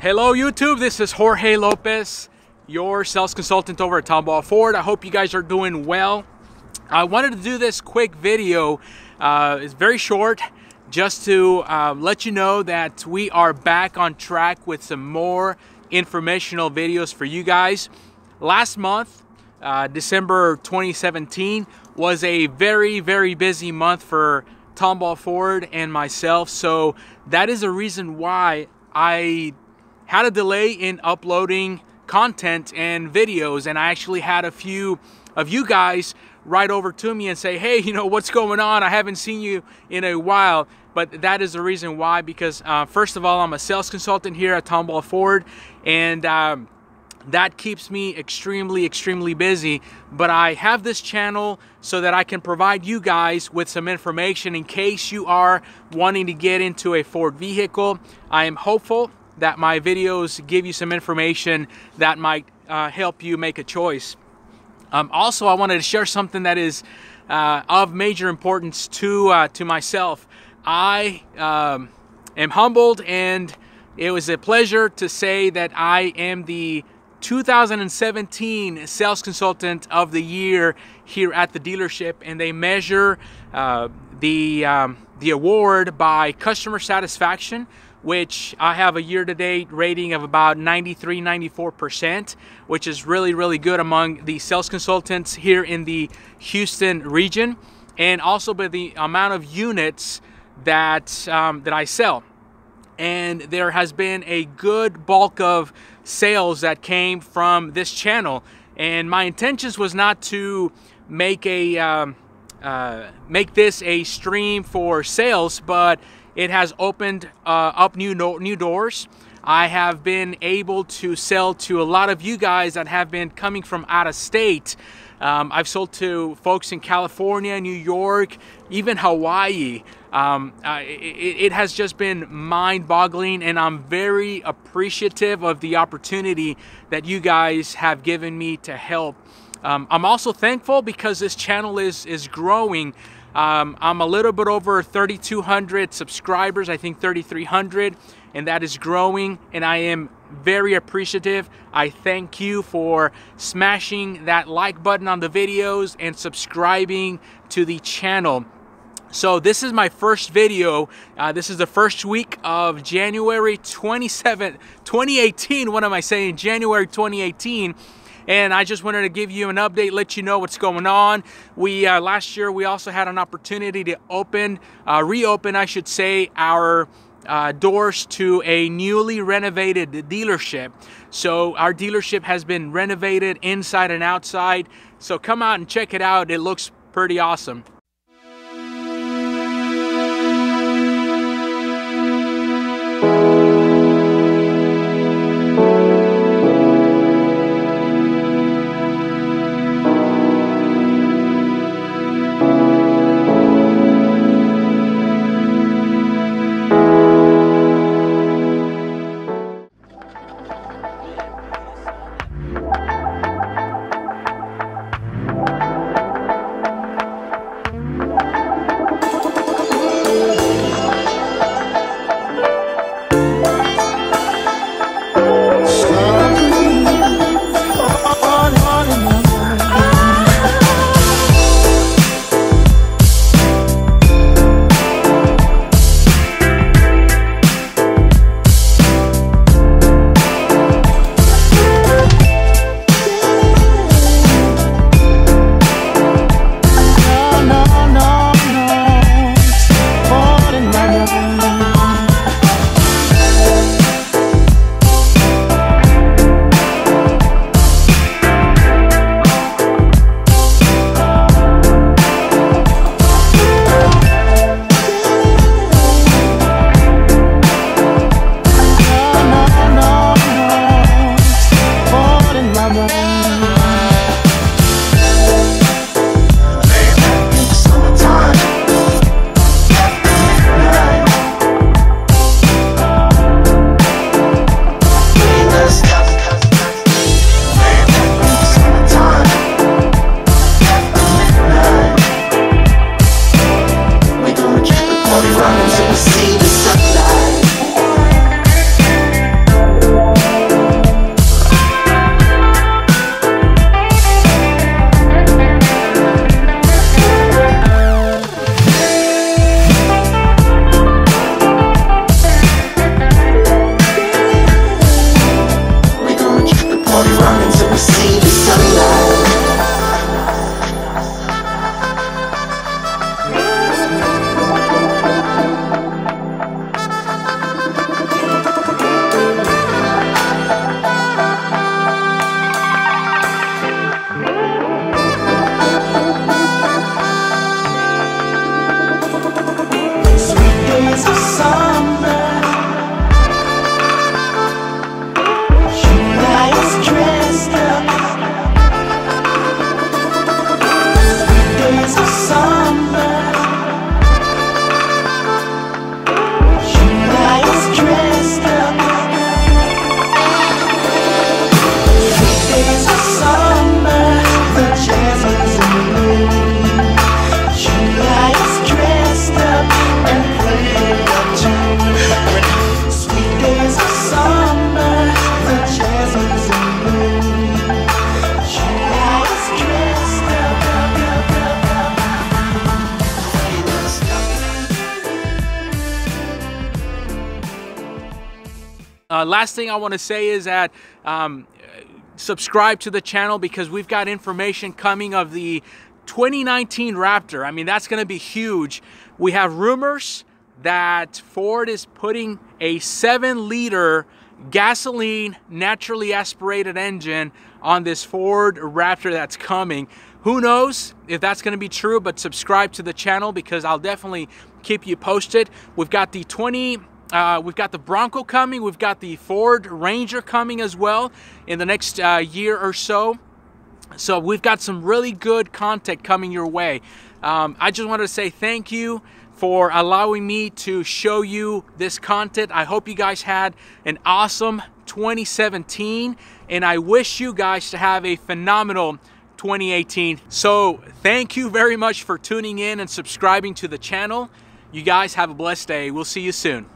Hello YouTube, this is Jorge Lopez, your sales consultant over at Tomball Ford. I hope you guys are doing well. I wanted to do this quick video. It's very short, just to let you know that we are back on track with some more informational videos for you guys. Last month, December 2017, was a very busy month for Tomball Ford and myself, so that is the reason why I had a delay in uploading content and videos. And I actually had a few of you guys write over to me and say, hey, you know, what's going on? I haven't seen you in a while. But that is the reason why, because first of all, I'm a sales consultant here at Tomball Ford, and that keeps me extremely busy. But I have this channel so that I can provide you guys with some information in case you are wanting to get into a Ford vehicle. I am hopeful that my videos give you some information that might help you make a choice. Also, I wanted to share something that is of major importance to myself. I am humbled, and it was a pleasure to say that I am the 2017 Sales Consultant of the Year here at the dealership, and they measure the award by customer satisfaction, which I have a year-to-date rating of about 93–94%, which is really good among the sales consultants here in the Houston region, and also by the amount of units that I sell. And there has been a good bulk of sales that came from this channel, and my intentions was not to make this a stream for sales, but it has opened up new doors. I have been able to sell to a lot of you guys that have been coming from out of state. I've sold to folks in California, New York, even Hawaii. It has just been mind-boggling, and I'm very appreciative of the opportunity that you guys have given me to help. I'm also thankful because this channel is growing. I'm a little bit over 3,200 subscribers, I think 3,300, and that is growing, and I am very appreciative. I thank you for smashing that like button on the videos and subscribing to the channel. So this is my first video. This is the first week of January 27, 2018. What am I saying? January 2018. And I just wanted to give you an update, let you know what's going on. We last year we also had an opportunity to reopen, I should say, our doors to a newly renovated dealership. So our dealership has been renovated inside and outside. So come out and check it out. It looks pretty awesome. days of summer. July is dressed up. Sweet days of summer, the jasmine's in bloom. July is dressed up and playing a tune. Sweet days of summer, the jasmine's in bloom. July is dressed up. Last thing I want to say is that subscribe to the channel, because we've got information coming of the 2019 Raptor. I mean, that's going to be huge. We have rumors that Ford is putting a 7-liter gasoline naturally aspirated engine on this Ford Raptor that's coming. Who knows if that's going to be true, but subscribe to the channel because I'll definitely keep you posted. We've got the we've got the Bronco coming. We've got the Ford Ranger coming as well in the next year or so. So we've got some really good content coming your way. I just wanted to say thank you for allowing me to show you this content. I hope you guys had an awesome 2017, and I wish you guys to have a phenomenal 2018. So thank you very much for tuning in and subscribing to the channel. You guys have a blessed day. We'll see you soon.